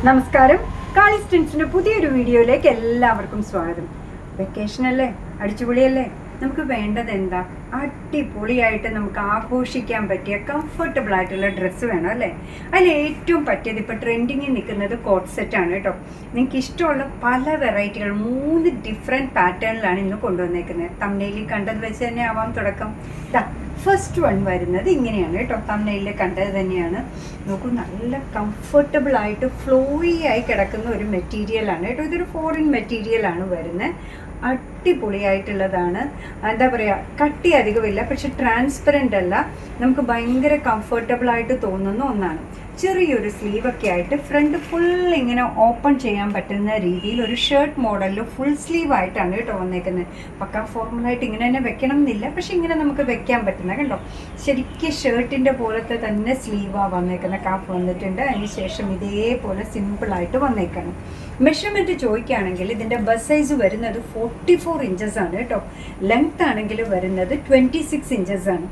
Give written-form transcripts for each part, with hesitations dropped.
നമസ്കാരം. കാളിസ്റ്റൻസിന്റെ പുതിയൊരു വീഡിയോയിലേക്ക് എല്ലാവർക്കും സ്വാഗതം. വെക്കേഷൻ അല്ലേ, അടിച്ചുപൊളിയല്ലേ? നമുക്ക് വേണ്ടത് എന്താ? അടിപൊളിയായിട്ട് നമുക്ക് ആഘോഷിക്കാൻ പറ്റിയ കംഫർട്ടബിൾ ആയിട്ടുള്ള ഡ്രസ്സ് വേണം അല്ലേ? അതിൽ ഏറ്റവും പറ്റിയത് ഇപ്പോൾ ട്രെൻഡിങ്ങിൽ നിൽക്കുന്നത് കോട്ട് സെറ്റാണ് കേട്ടോ. നിങ്ങൾക്ക് ഇഷ്ടമുള്ള പല വെറൈറ്റികൾ 3 ഡിഫറെൻറ്റ് പാറ്റേണിലാണ് ഇന്ന് കൊണ്ടുവന്നേക്കുന്നത്. തമ്മിലിൽ കണ്ടത് വെച്ച് തന്നെ ആവാം തുടക്കം. ഫസ്റ്റ് വൺ വരുന്നത് ഇങ്ങനെയാണ് കേട്ടോ. തമ്മിലിൽ കണ്ടത് തന്നെയാണ്. നോക്കൂ, നല്ല കംഫർട്ടബിൾ ആയിട്ട് ഫ്ലോയി ആയി കിടക്കുന്ന ഒരു മെറ്റീരിയലാണ് കേട്ടോ. ഇതൊരു ഫോറിൻ മെറ്റീരിയലാണ് വരുന്നത്. അടിപൊളിയായിട്ടുള്ളതാണ്. എന്താ പറയുക, കട്ടി അധികമില്ല, പക്ഷെ ട്രാൻസ്പെറൻ്റ് അല്ല. നമുക്ക് ഭയങ്കര കംഫർട്ടബിളായിട്ട് തോന്നുന്ന ഒന്നാണ്. ചെറിയൊരു സ്ലീവൊക്കെ ആയിട്ട് ഫ്രണ്ട് ഫുൾ ഇങ്ങനെ ഓപ്പൺ ചെയ്യാൻ പറ്റുന്ന രീതിയിൽ ഒരു ഷർട്ട് മോഡലിൽ ഫുൾ സ്ലീവ് ആയിട്ടാണ് കേട്ടോ വന്നേക്കുന്നത്. പക്കാ ഫോർമലായിട്ട് ഇങ്ങനെ തന്നെ വെക്കണം എന്നില്ല, പക്ഷെ ഇങ്ങനെ നമുക്ക് വെക്കാൻ പറ്റുന്ന കണ്ടോ. ശരിക്കും ഷർട്ടിൻ്റെ പോലത്തെ തന്നെ സ്ലീവാണ് വന്നേക്കുന്ന. കാഫ് വന്നിട്ടുണ്ട്. അതിനുശേഷം ഇതേപോലെ സിമ്പിളായിട്ട് വന്നേക്കാണ്. മെഷർമെൻറ്റ് ചോദിക്കുകയാണെങ്കിൽ ഇതിൻ്റെ ബസ് സൈസ് വരുന്നത് 44 ഇഞ്ചസ് ആണ് കേട്ടോ. ലെങ്ത് ആണെങ്കിൽ വരുന്നത് 26 ഇഞ്ചസ് ആണ്.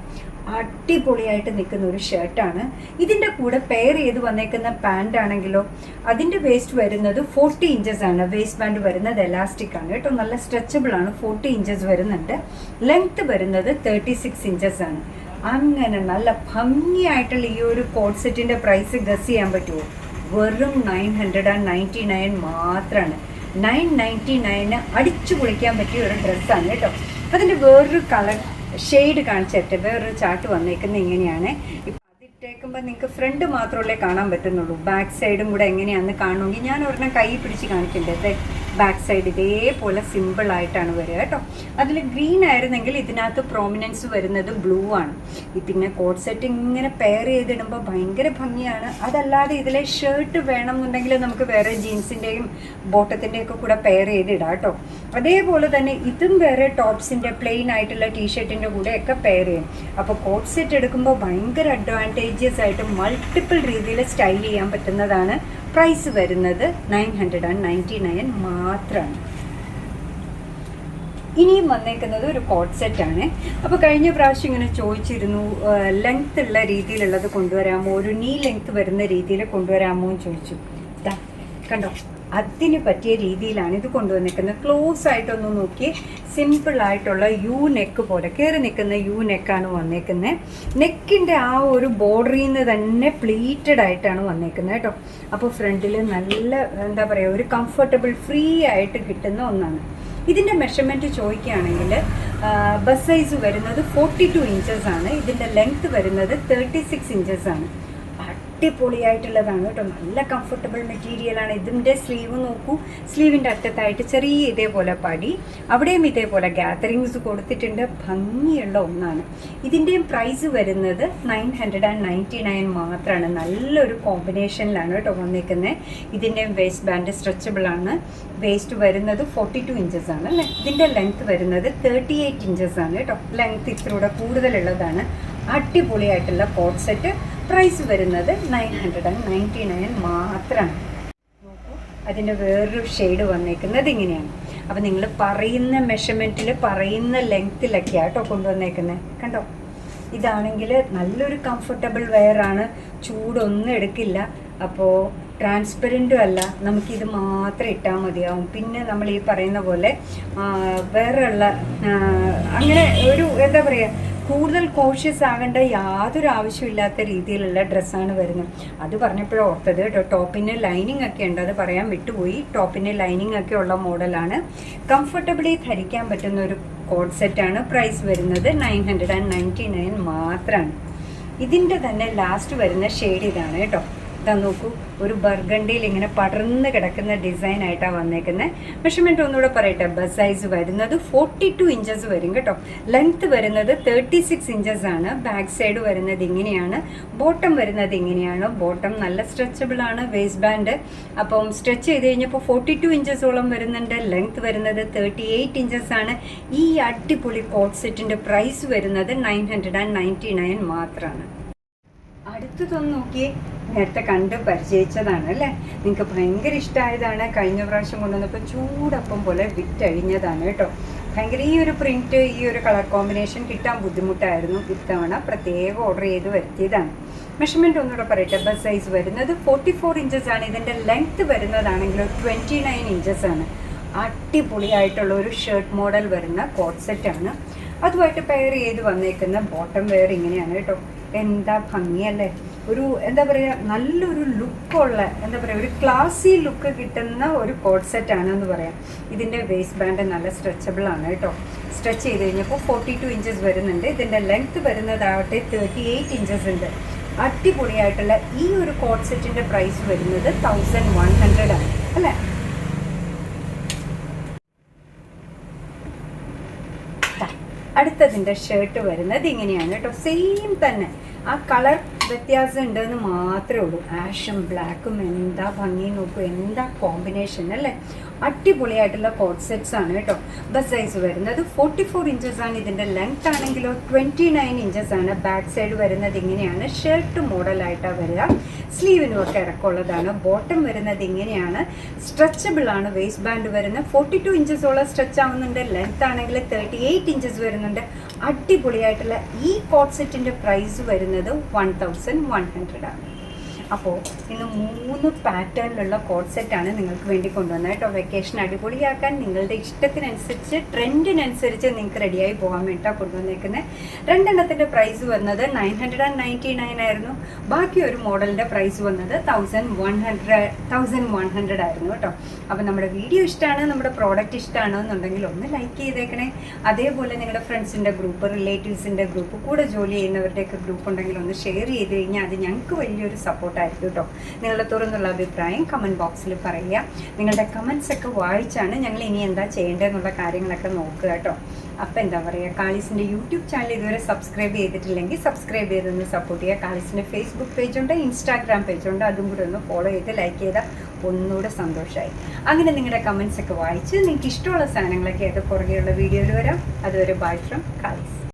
അടിപൊളിയായിട്ട് നിൽക്കുന്ന ഒരു ഷർട്ടാണ്. ഇതിൻ്റെ കൂടെ പെയർ ചെയ്ത് വന്നേക്കുന്ന പാൻ്റ് ആണെങ്കിലോ അതിൻ്റെ വേസ്റ്റ് വരുന്നത് 40 ഇഞ്ചസ് ആണ്. വേസ്റ്റ് ബാൻഡ് വരുന്നത് എലാസ്റ്റിക് ആണ് കേട്ടോ. നല്ല സ്ട്രെച്ചബിൾ ആണ്. 40 ഇഞ്ചസ് വരുന്നുണ്ട്. ലെങ്ത് വരുന്നത് 36 ഇഞ്ചസ് ആണ്. അങ്ങനെ നല്ല ഭംഗിയായിട്ടുള്ള ഈ ഒരു കോട്ട് സെറ്റിൻ്റെ പ്രൈസ് ഗസ് ചെയ്യാൻ പറ്റുമോ? വെറും 999 മാത്രമാണ്. 999 അടിച്ചു പൊളിക്കാൻ പറ്റിയ ഒരു ഡ്രസ്സാണ് കേട്ടോ. അതിൻ്റെ വേറൊരു കളർ ഷെയ്ഡ് കാണിച്ചിട്ട് വേറൊരു ചാർട്ട് വന്നേക്കുന്നത് ഇങ്ങനെയാണ്. ഇപ്പം അതിട്ടേക്കുമ്പോൾ നിങ്ങൾക്ക് ഫ്രണ്ട് മാത്രമല്ലേ കാണാൻ പറ്റുന്നുള്ളൂ. ബാക്ക് സൈഡും കൂടെ എങ്ങനെയാണെന്ന് കാണണമെങ്കിൽ ഞാൻ ഒരെണ്ണം കൈ പിടിച്ച് കാണിക്കേണ്ടത്. ബാക്ക് സൈഡ് ഇതേപോലെ സിമ്പിളായിട്ടാണ് വരിക കേട്ടോ. അതിൽ ഗ്രീൻ ആയിരുന്നെങ്കിൽ ഇതിനകത്ത് പ്രോമിനൻസ് വരുന്നത് ബ്ലൂ ആണ്. പിന്നെ കോട്ട് സെറ്റ് ഇങ്ങനെ പെയർ ചെയ്തിടുമ്പോൾ ഭയങ്കര ഭംഗിയാണ്. അതല്ലാതെ ഇതിലെ ഷർട്ട് വേണം എന്നുണ്ടെങ്കിൽ നമുക്ക് വേറെ ജീൻസിൻ്റെയും ബോട്ടത്തിൻ്റെയൊക്കെ കൂടെ പെയർ ചെയ്തിടാം കേട്ടോ. അതേപോലെ തന്നെ ഇതും വേറെ ടോപ്സിൻ്റെ പ്ലെയിൻ ആയിട്ടുള്ള ടീഷർട്ടിൻ്റെ കൂടെയൊക്കെ പെയർ ചെയ്യും. അപ്പോൾ കോട്ട് സെറ്റ് എടുക്കുമ്പോൾ ഭയങ്കര അഡ്വാൻറ്റേജസ് ആയിട്ട് മൾട്ടിപ്പിൾ രീതിയിൽ സ്റ്റൈൽ ചെയ്യാൻ പറ്റുന്നതാണ്. പ്രൈസ് വരുന്നത് 999 മാത്രമാണ്. ഇനിയും വന്നേക്കുന്നത് ഒരു കോട്ട് സെറ്റാണ്. അപ്പോൾ കഴിഞ്ഞ പ്രാവശ്യം ഇങ്ങനെ ചോദിച്ചിരുന്നു, ലെങ്ത് ഉള്ള രീതിയിലുള്ളത് കൊണ്ടുവരാമോ, ഒരു നീ ലെങ്ത് വരുന്ന രീതിയിൽ കൊണ്ടുവരാമോ എന്ന് ചോദിച്ചു. ഇതാ കണ്ടോ, അതിന് പറ്റിയ രീതിയിലാണ് ഇത് കൊണ്ടുവന്നിരിക്കുന്നത്. ക്ലോസ് ആയിട്ടൊന്ന് നോക്കി, സിമ്പിളായിട്ടുള്ള യു നെക്ക് പോലെ കയറി നിൽക്കുന്ന യു നെക്കാണ് വന്നേക്കുന്നത്. നെക്കിൻ്റെ ആ ഒരു ബോർഡറിൽ നിന്ന് തന്നെ പ്ലീറ്റഡ് ആയിട്ടാണ് വന്നേക്കുന്നത് കേട്ടോ. അപ്പോൾ ഫ്രണ്ടിൽ നല്ല എന്താ പറയുക, ഒരു കംഫർട്ടബിൾ ഫ്രീ ആയിട്ട് കിട്ടുന്ന ഒന്നാണ്. ഇതിൻ്റെ മെഷർമെൻറ്റ് ചോദിക്കുകയാണെങ്കിൽ ബസ് സൈസ് വരുന്നത് 42 ഇഞ്ചസ് ആണ്. ഇതിൻ്റെ ലെങ്ത്ത് വരുന്നത് 36 ഇഞ്ചസ് ആണ്. അടിപൊളിയായിട്ടുള്ളതാണ് കേട്ടോ. നല്ല കംഫർട്ടബിൾ മെറ്റീരിയലാണ്. ഇതിൻ്റെ സ്ലീവ് നോക്കൂ, സ്ലീവിൻ്റെ അറ്റത്തായിട്ട് ചെറിയ ഇതേപോലെ പടി, അവിടെയും ഇതേപോലെ ഗാദറിങ്സ് കൊടുത്തിട്ടുണ്ട്. ഭംഗിയുള്ള ഒന്നാണ്. ഇതിൻ്റെയും പ്രൈസ് വരുന്നത് 999 മാത്രമാണ്. നല്ലൊരു കോമ്പിനേഷനിലാണ് കേട്ടോ വന്നിരിക്കുന്നത്. ഇതിൻ്റെയും വേസ്റ്റ് ബാൻഡ് സ്ട്രെച്ചബിൾ ആണ്. വേസ്റ്റ് വരുന്നത് 42 ഇഞ്ചസ് ആണ് അല്ലേ. ഇതിൻ്റെ ലെങ്ത്ത് വരുന്നത് 38 ഇഞ്ചസ് ആണ് കേട്ടോ. ലെങ്ത്ത് ഇത്തിലൂടെ കൂടുതലുള്ളതാണ്. അടിപൊളിയായിട്ടുള്ള കോട്ട് സെറ്റ്. പ്രൈസ് വരുന്നത് 999 മാത്രമാണ്. നോക്കൂ, അതിൻ്റെ വേറൊരു ഷെയ്ഡ് വന്നേക്കുന്നത് ഇങ്ങനെയാണ്. അപ്പോൾ നിങ്ങൾ പറയുന്ന മെഷർമെൻറ്റിൽ പറയുന്ന ലെങ്ത്തിലൊക്കെ ആട്ടോ കൊണ്ടുവന്നേക്കുന്നത്. കണ്ടോ, ഇതാണെങ്കിൽ നല്ലൊരു കംഫർട്ടബിൾ വെയറാണ്. ചൂടൊന്നും എടുക്കില്ല. അപ്പോൾ ട്രാൻസ്പെറൻറ്റും അല്ല. നമുക്കിത് മാത്രം ഇട്ടാൽ മതിയാവും. പിന്നെ നമ്മൾ ഈ പറയുന്ന പോലെ വേറെയുള്ള അങ്ങനെ ഒരു എന്താ പറയുക, കൂടുതൽ കോഷ്യസ് ആകേണ്ട യാതൊരു ആവശ്യമില്ലാത്ത രീതിയിലുള്ള ഡ്രസ്സാണ് വരുന്നത്. അത് പറഞ്ഞപ്പോഴും ഓർത്തത് കേട്ടോ. ടോപ്പിന് ലൈനിങ് ഒക്കെ ഉണ്ട്, അത് പറയാൻ വിട്ടുപോയി. ടോപ്പിന് ലൈനിങ് ഒക്കെ ഉള്ള മോഡലാണ്. കംഫർട്ടബിളി ധരിക്കാൻ പറ്റുന്ന ഒരു കോട്ട് സെറ്റാണ്. പ്രൈസ് വരുന്നത് 999 മാത്രമാണ്. ഇതിൻ്റെ തന്നെ ലാസ്റ്റ് വരുന്ന ഷെയ്ഡ് ഇതാണ് കേട്ടോ. ഇതാ നോക്കൂ, ഒരു ബർഗണ്ടിയിൽ ഇങ്ങനെ പടർന്ന് കിടക്കുന്ന ഡിസൈൻ ആയിട്ടാണ് വന്നേക്കുന്നത്. മെഷർമെൻറ്റ് ഒന്നുകൂടെ പറയട്ടെ. ബസ് സൈസ് വരുന്നത് 42 ഇഞ്ചസ് വരും കേട്ടോ. ലെങ്ത്ത് വരുന്നത് 36 ഇഞ്ചസ് ആണ്. ബാക്ക് സൈഡ് വരുന്നത് ഇങ്ങനെയാണ്. ബോട്ടം വരുന്നത് ഇങ്ങനെയാണ്. ബോട്ടം നല്ല സ്ട്രെച്ചബിൾ ആണ്. വേസ്റ്റ് ബാൻഡ് അപ്പം സ്ട്രെച്ച് ചെയ്ത് കഴിഞ്ഞപ്പോൾ 42 ഇഞ്ചസോളം വരുന്നുണ്ട്. ലെങ്ത്ത് വരുന്നത് 38 ഇഞ്ചസ് ആണ്. ഈ അടിപൊളി കോട്ട് സെറ്റിൻ്റെ പ്രൈസ് വരുന്നത് 999 മാത്രമാണ്. അടുത്തതൊന്ന് നോക്കിയേ, നേരത്തെ കണ്ട് പരിചയിച്ചതാണ് അല്ലേ. നിങ്ങൾക്ക് ഭയങ്കര ഇഷ്ടമായതാണ്. കഴിഞ്ഞ പ്രാവശ്യം കൊണ്ടുവന്നപ്പോൾ ചൂടപ്പം പോലെ വിറ്റഴിഞ്ഞതാണ് കേട്ടോ. ഭയങ്കര ഈ ഒരു പ്രിൻറ്റ്, ഈ ഒരു കളർ കോമ്പിനേഷൻ കിട്ടാൻ ബുദ്ധിമുട്ടായിരുന്നു. ഇത്തവണ പ്രത്യേകം ഓർഡർ ചെയ്ത് വരുത്തിയതാണ്. മെഷർമെൻറ്റ് ഒന്നുകൂടെ പറയട്ടെ. ബസ് സൈസ് വരുന്നത് 44 ഇഞ്ചസ് ആണ്. ഇതിൻ്റെ ലെങ്ത്ത് വരുന്നതാണെങ്കിൽ 29 ഇഞ്ചസ് ആണ്. അടിപൊളിയായിട്ടുള്ള ഒരു ഷർട്ട് മോഡൽ വരുന്ന കോട്ട് സെറ്റാണ്. അതുമായിട്ട് പെയർ ചെയ്ത് വന്നേക്കുന്ന ബോട്ടം വെയർ ഇങ്ങനെയാണ് കേട്ടോ. എന്താ ഭംഗിയല്ലേ, ഒരു എന്താ പറയുക, നല്ലൊരു ലുക്കുള്ള, എന്താ പറയുക, ഒരു ക്ലാസി ലുക്ക് കിട്ടുന്ന ഒരു കോട്ട് സെറ്റാണെന്ന് പറയാം. ഇതിൻ്റെ വേസ്റ്റ് ബാൻഡ് നല്ല സ്ട്രെച്ചബിൾ ആണ് കേട്ടോ. സ്ട്രെച്ച് ചെയ്ത് കഴിഞ്ഞപ്പോൾ 42 ഇഞ്ചസ് വരുന്നുണ്ട്. ഇതിൻ്റെ ലെങ്ത്ത് വരുന്നതാവട്ടെ 38 ഇഞ്ചസ് ഉണ്ട്. അടിപൊളിയായിട്ടുള്ള ഈ ഒരു കോട്ട് സെറ്റിൻ്റെ പ്രൈസ് വരുന്നത് 1100 ആണ് അല്ലേ. അടുത്തതിൻ്റെ ഷർട്ട് വരുന്നത് ഇങ്ങനെയാണ് കേട്ടോ. സെയിം തന്നെ, ആ കളർ വ്യത്യാസം ഉണ്ടെന്ന് മാത്രമേ ഉള്ളൂ. ആഷും ബ്ലാക്കും എന്താ ഭംഗി നോക്കൂ, എന്താ കോമ്പിനേഷൻ അല്ലേ. അടിപൊളിയായിട്ടുള്ള കോട്ട് സെറ്റ്സ് ആണ് കേട്ടോ. ബസ് സൈസ് വരുന്നത് 44 ഇഞ്ചസ് ആണ്. ഇതിൻ്റെ ലെങ്ത് ആണെങ്കിലോ 29 ഇഞ്ചസ് ആണ്. ബാക്ക് സൈഡ് വരുന്നത് ഇങ്ങനെയാണ്. ഷർട്ട് മോഡലായിട്ടാണ് വരിക. സ്ലീവിനും ഒക്കെ ഇറക്കമുള്ളതാണ്. ബോട്ടം വരുന്നത് ഇങ്ങനെയാണ്. സ്ട്രെച്ചബിൾ ആണ്. വേസ്റ്റ് ബാൻഡ് വരുന്നത് 42 ഇഞ്ചസോളം സ്ട്രെച്ച് ആവുന്നുണ്ട്. ലെങ്ത് ആണെങ്കിൽ 38 ഇഞ്ചസ് വരുന്നുണ്ട്. അടിപൊളിയായിട്ടുള്ള ഈ കോട്ട് സെറ്റിൻ്റെ പ്രൈസ് വരുന്നത് 1100 ആണ്. അപ്പോൾ ഇന്ന് 3 പാറ്റേണിലുള്ള കോട്ട് സെറ്റാണ് നിങ്ങൾക്ക് വേണ്ടി കൊണ്ടുവന്നത് കേട്ടോ. വെക്കേഷൻ അടിപൊളിയാക്കാൻ നിങ്ങളുടെ ഇഷ്ടത്തിനനുസരിച്ച്, ട്രെൻഡിനനുസരിച്ച് നിങ്ങൾക്ക് റെഡിയായി പോകാൻ വേണ്ടിയിട്ടാണ് കൊണ്ടുവന്നേക്കുന്നത്. 2 പ്രൈസ് വന്നത് 999 ആയിരുന്നു. ബാക്കി ഒരു മോഡലിൻ്റെ പ്രൈസ് വന്നത് 1100 ആയിരുന്നു കേട്ടോ. അപ്പോൾ നമ്മുടെ വീഡിയോ ഇഷ്ടമാണ്, നമ്മുടെ പ്രോഡക്റ്റ് ഇഷ്ടമാണോ എന്നുണ്ടെങ്കിൽ ഒന്ന് ലൈക്ക് ചെയ്തേക്കണേ. അതേപോലെ നിങ്ങളുടെ ഫ്രണ്ട്സിൻ്റെ ഗ്രൂപ്പ്, റിലേറ്റീവ്സിൻ്റെ ഗ്രൂപ്പ്, കൂടെ ജോലി ചെയ്യുന്നവരുടെയൊക്കെ ഗ്രൂപ്പ് ഉണ്ടെങ്കിൽ ഒന്ന് ഷെയർ ചെയ്ത് കഴിഞ്ഞാൽ അത് ഞങ്ങൾക്ക് വലിയൊരു സപ്പോർട്ടായിരിക്കും കേട്ടോ. നിങ്ങളുടെ തുറന്നുള്ള അഭിപ്രായം കമൻറ്റ് ബോക്സിൽ പറയുക. നിങ്ങളുടെ കമൻറ്റ്സ് ഒക്കെ വായിച്ചാണ് ഞങ്ങൾ ഇനി എന്താ ചെയ്യേണ്ടതെന്നുള്ള കാര്യങ്ങളൊക്കെ നോക്കുക കേട്ടോ. അപ്പോൾ എന്താ പറയുക, കാളീസിൻ്റെ യൂട്യൂബ് ചാനൽ ഇതുവരെ സബ്സ്ക്രൈബ് ചെയ്തിട്ടില്ലെങ്കിൽ സബ്സ്ക്രൈബ് ചെയ്തൊന്ന് സപ്പോർട്ട് ചെയ്യുക. കാളീസിൻ്റെ ഫേസ്ബുക്ക് പേജുണ്ട്, ഇൻസ്റ്റാഗ്രാം പേജുണ്ട്, അതും കൂടെ ഒന്ന് ഫോളോ ചെയ്ത് ലൈക്ക് ചെയ്താൽ ഒന്നുകൂടെ സന്തോഷമായി. അങ്ങനെ നിങ്ങളുടെ കമൻറ്റ്സ് ഒക്കെ വായിച്ച് നിങ്ങൾക്ക് ഇഷ്ടമുള്ള സാധനങ്ങളൊക്കെ ആയിട്ട് പുറകെയുള്ള വീഡിയോയിൽ വരാം. അതുവരെ ബൈ ഫ്രം കാളീസ്.